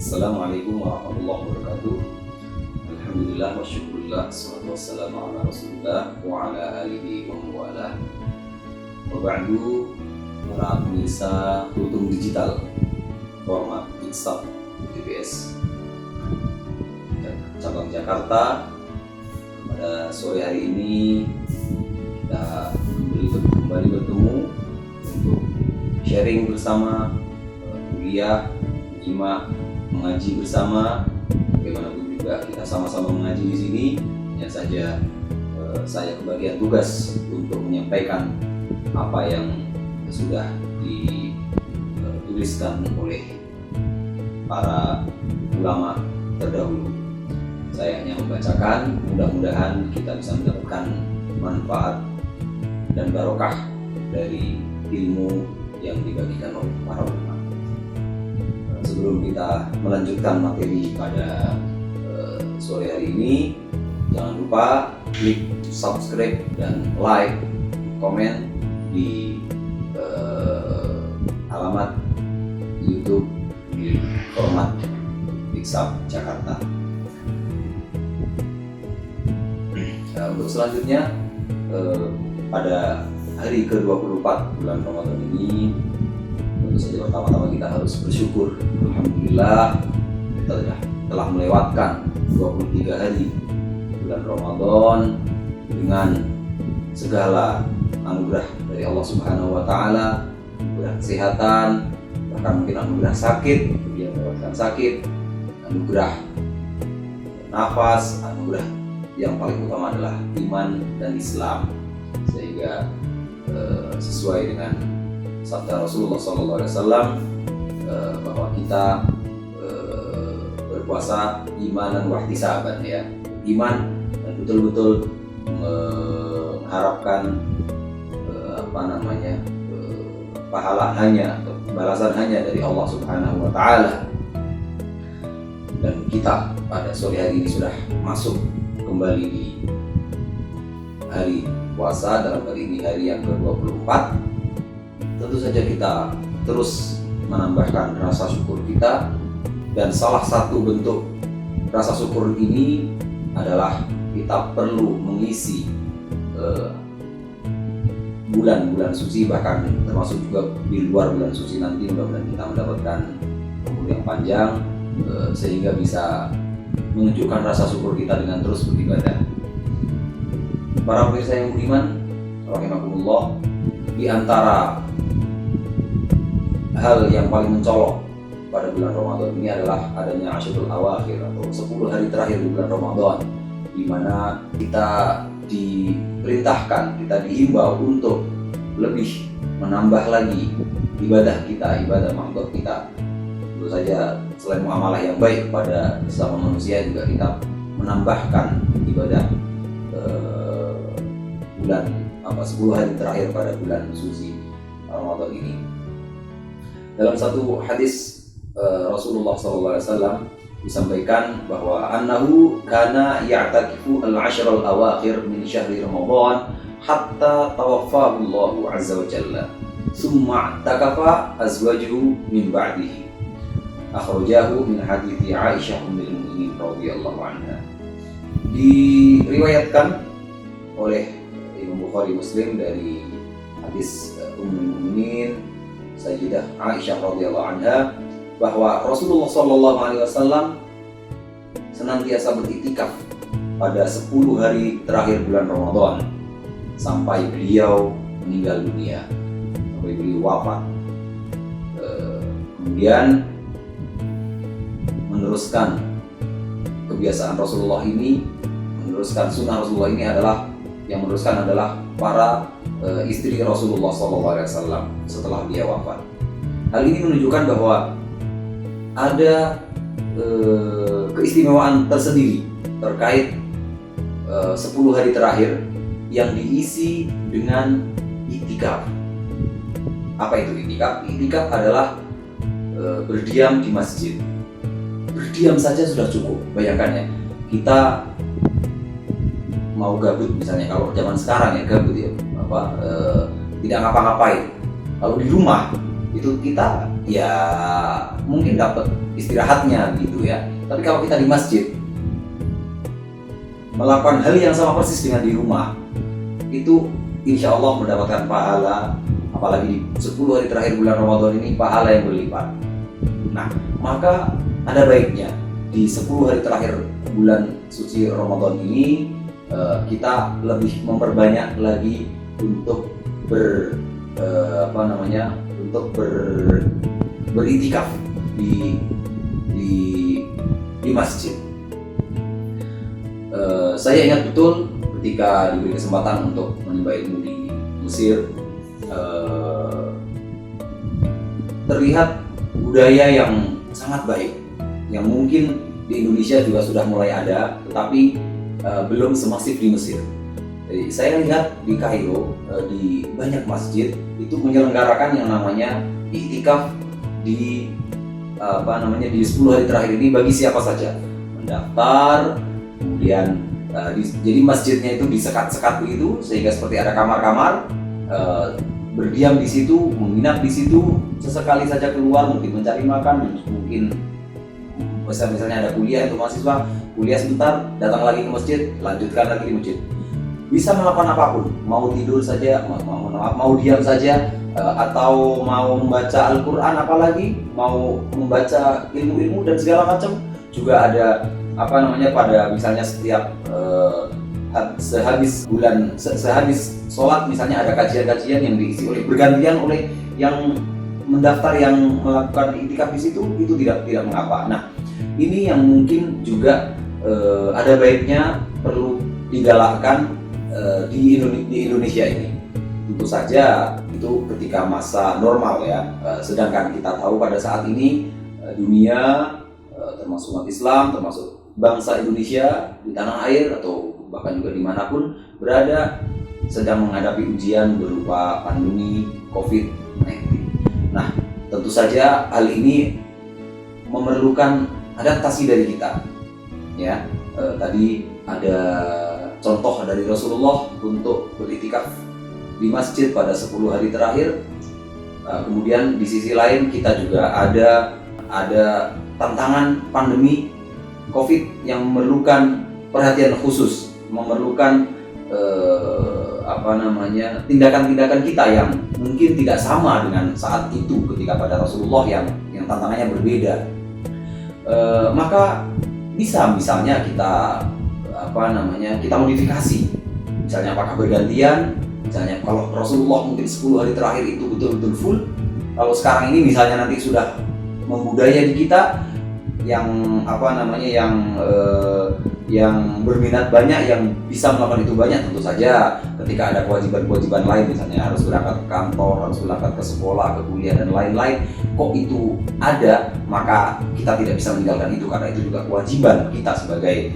Assalamualaikum warahmatullahi wabarakatuh. Alhamdulillah wa syukurillah, wassalatu wassalamu ala rasulillah wa ala alihi wa mawalah. Wa ba'du, para pemirsa Kultum Digital Format Instab TBS cabang Jakarta. Pada sore hari ini kita kembali bertemu untuk sharing bersama, kuliah, menyimak, mengaji bersama. Bagaimanapun juga kita sama-sama mengaji di sini. Hanya saja saya kebagian tugas untuk menyampaikan apa yang sudah dituliskan oleh para ulama terdahulu. Saya hanya membacakan, mudah-mudahan kita bisa mendapatkan manfaat dan barokah dari ilmu yang dibagikan oleh para ulama. Sebelum kita melanjutkan materi pada sore hari ini, jangan lupa klik subscribe dan like, komen di alamat YouTube di Format Instab Jakarta. Untuk selanjutnya, pada hari ke-24 bulan Ramadan ini, tentu saja pertama-tama kita harus bersyukur. Alhamdulillah, kita telah melewatkan 23 hari bulan Ramadan dengan segala anugerah dari Allah Subhanahu wa taala, anugerah kesehatan, bahkan mungkin anugerah sakit, yang mendapatkan sakit, anugerah nafas, anugerah yang paling utama adalah iman dan Islam, sehingga sesuai dengan sabda Rasulullah SAW bahwa kita berpuasa imanan wa ihtisaban, ya, iman dan betul-betul mengharapkan pahala hanya atau balasan hanya dari Allah Subhanahu wa taala. Dan kita pada sore hari ini sudah masuk kembali di hari puasa, dalam kali ini hari yang ke-24. Tentu saja kita terus menambahkan rasa syukur kita, dan salah satu bentuk rasa syukur ini adalah kita perlu mengisi bulan-bulan suci, bahkan termasuk juga di luar bulan suci nanti. Mudah-mudahan kita mendapatkan umur yang panjang sehingga bisa menunjukkan rasa syukur kita dengan terus beribadah. Para pemirsa yang beriman, rahimakumullah, di antara hal yang paling mencolok pada bulan Ramadan ini adalah adanya Asyrul Awakhir atau 10 hari terakhir di bulan Ramadan, di mana kita diperintahkan, kita dihimbau untuk lebih menambah lagi ibadah kita, ibadah mahdhah kita. Tentu saja selain muamalah yang baik pada sesama manusia, juga kita menambahkan ibadah bulan 10 hari terakhir pada bulan suci Ramadan ini. Dalam satu hadis Rasulullah SAW disampaikan bahwa annahu kana ya'takifu al-ashr al-awakhir min syahri Ramadan hatta tawaffahu Allah azza wa jalla, thumma i'takafa azwajuhu min ba'dihi. Akhrajahu min hadithi Aisyah ummul mukminin radhiyallahu anha. Diriwayatkan oleh Imam Bukhari Muslim dari hadis Ummul Mukminin Sayyidah Aisyah radhiyallahu anha bahwa Rasulullah SAW senantiasa beriktikaf pada 10 hari terakhir bulan Ramadan sampai beliau meninggal dunia, sampai beliau wafat. Kemudian meneruskan kebiasaan Rasulullah ini, meneruskan sunnah Rasulullah ini yang meneruskan adalah para istri Rasulullah SAW setelah dia wafat. Hal ini menunjukkan bahwa ada keistimewaan tersendiri terkait 10 hari terakhir yang diisi dengan iktikaf. Apa itu iktikaf? Iktikaf adalah berdiam di masjid. Berdiam saja sudah cukup. Bayangkan ya, kita mau gabut misalnya, kalau zaman sekarang ya gabut ya, tidak ngapa-ngapain. Kalau di rumah itu kita ya mungkin dapat istirahatnya gitu ya. Tapi kalau kita di masjid melakukan hal yang sama persis dengan di rumah, itu insya Allah mendapatkan pahala, apalagi di 10 hari terakhir bulan Ramadan ini pahala yang berlipat. Nah, maka ada baiknya di 10 hari terakhir bulan suci Ramadan ini kita lebih memperbanyak lagi untuk beritikaf di masjid. Saya ingat betul ketika diberi kesempatan untuk menimba ilmu di Mesir, terlihat budaya yang sangat baik, yang mungkin di Indonesia juga sudah mulai ada, tetapi belum semasif di Mesir. Jadi, saya lihat di Kairo, di banyak masjid itu menyelenggarakan yang namanya iktikaf di 10 hari terakhir ini bagi siapa saja mendaftar, kemudian jadi masjidnya itu disekat-sekat begitu sehingga seperti ada kamar-kamar, berdiam di situ, menginap di situ, sesekali saja keluar mungkin mencari makan, mungkin misalnya ada kuliah untuk mahasiswa, kuliah sebentar, datang lagi ke masjid, lanjutkan lagi di masjid. Bisa melakukan apapun, mau tidur saja, mau diam saja, atau mau membaca Al-Quran, apalagi mau membaca ilmu-ilmu dan segala macam. Juga ada pada misalnya setiap sehabis sholat misalnya ada kajian-kajian yang diisi oleh bergantian oleh yang mendaftar, yang melakukan iktikaf di situ, itu tidak mengapa. Nah, ini yang mungkin juga ada baiknya perlu digalakkan di Indonesia ini. Tentu saja itu ketika masa normal ya, sedangkan kita tahu pada saat ini dunia termasuk umat Islam, termasuk bangsa Indonesia di tanah air atau bahkan juga dimanapun berada sedang menghadapi ujian berupa pandemi COVID-19. Nah, tentu saja hal ini memerlukan adaptasi dari kita. Ya, tadi ada contoh dari Rasulullah untuk beriktikaf di masjid pada 10 hari terakhir. Kemudian di sisi lain kita juga ada tantangan pandemi COVID yang memerlukan perhatian khusus, memerlukan tindakan-tindakan kita yang mungkin tidak sama dengan saat itu ketika pada Rasulullah yang tantangannya berbeda. Maka bisa misalnya kita modifikasi, misalnya apakah bergantian, misalnya kalau Rasulullah mungkin 10 hari terakhir itu betul-betul full, kalau sekarang ini misalnya nanti sudah membudaya di kita yang berminat banyak, yang bisa melakukan itu banyak, tentu saja ketika ada kewajiban-kewajiban lain, misalnya harus berangkat ke kantor, harus berangkat ke sekolah, ke kuliah dan lain-lain, kok itu ada, maka kita tidak bisa meninggalkan itu karena itu juga kewajiban kita sebagai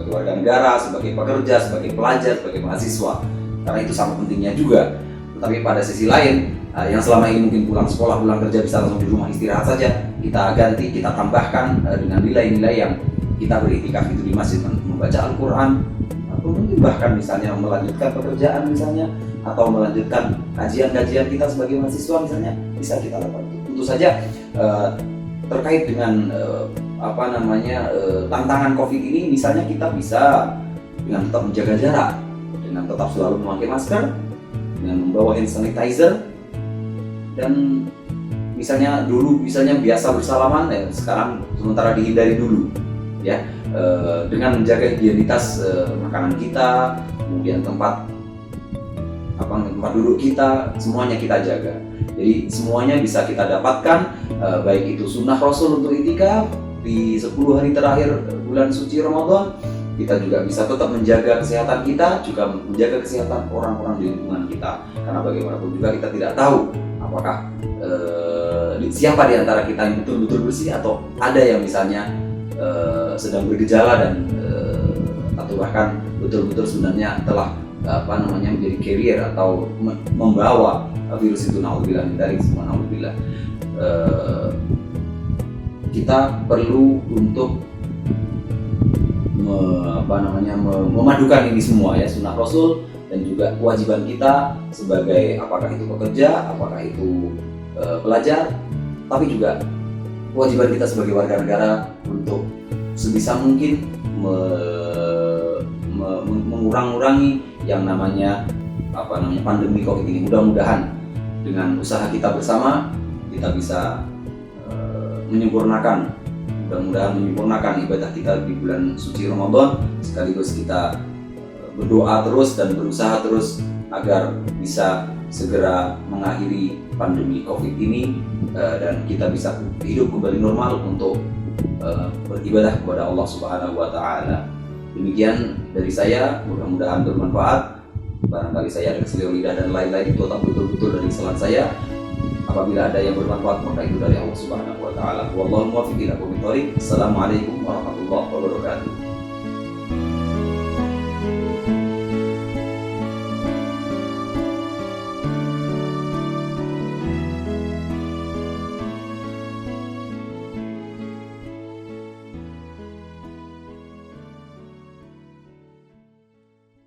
warga negara, sebagai pekerja, sebagai pelajar, sebagai mahasiswa, karena itu sama pentingnya juga. Tetapi pada sisi lain, yang selama ini mungkin pulang sekolah, pulang kerja bisa langsung di rumah istirahat saja, kita ganti, kita tambahkan dengan nilai-nilai yang kita beriktikaf itu di masjid, membaca Al-Quran, atau mungkin bahkan misalnya melanjutkan pekerjaan misalnya, atau melanjutkan kajian-kajian kita sebagai mahasiswa misalnya, bisa kita lakukan itu. Tentu saja terkait dengan tantangan COVID ini, misalnya kita bisa dengan tetap menjaga jarak, dengan tetap selalu memakai masker, dengan membawa hand sanitizer, dan misalnya biasa bersalaman, sekarang sementara dihindari dulu ya, dengan menjaga higienitas makanan kita, kemudian tempat duduk kita, semuanya kita jaga. Jadi semuanya bisa kita dapatkan, baik itu sunnah Rasul untuk iktikaf di 10 hari terakhir bulan suci Ramadan. Kita juga bisa tetap menjaga kesehatan kita, juga menjaga kesehatan orang-orang di lingkungan kita, karena bagaimanapun juga kita tidak tahu apakah siapa di antara kita yang betul-betul bersih, atau ada yang misalnya sedang bergejala dan atau bahkan betul-betul sebenarnya telah menjadi carrier atau membawa virus itu. Naudzubillah dari semua, naudzubillah. Kita perlu untuk memadukan ini semua ya, sunnah Rasul dan juga kewajiban kita sebagai apakah itu pekerja, apakah itu pelajar, tapi juga kewajiban kita sebagai warga negara untuk sebisa mungkin mengurangi yang namanya pandemi COVID ini. Mudah-mudahan dengan usaha kita bersama kita bisa menyempurnakan ibadah kita di bulan suci Ramadan, sekaligus kita berdoa terus dan berusaha terus agar bisa segera mengakhiri pandemi COVID ini dan kita bisa hidup kembali normal untuk beribadah kepada Allah Subhanahu wa taala. Demikian dari saya, mudah-mudahan bermanfaat. Barangkali saya ada keselio lidah dan lain-lain, itu tetap betul-betul dari kesalahan saya. Apabila ada yang bermanfaat, maka itu dari Allah Subhanahu wa taala. Wallahu muwaffiq ila aqwamit thoriq. Assalamualaikum warahmatullahi wabarakatuh.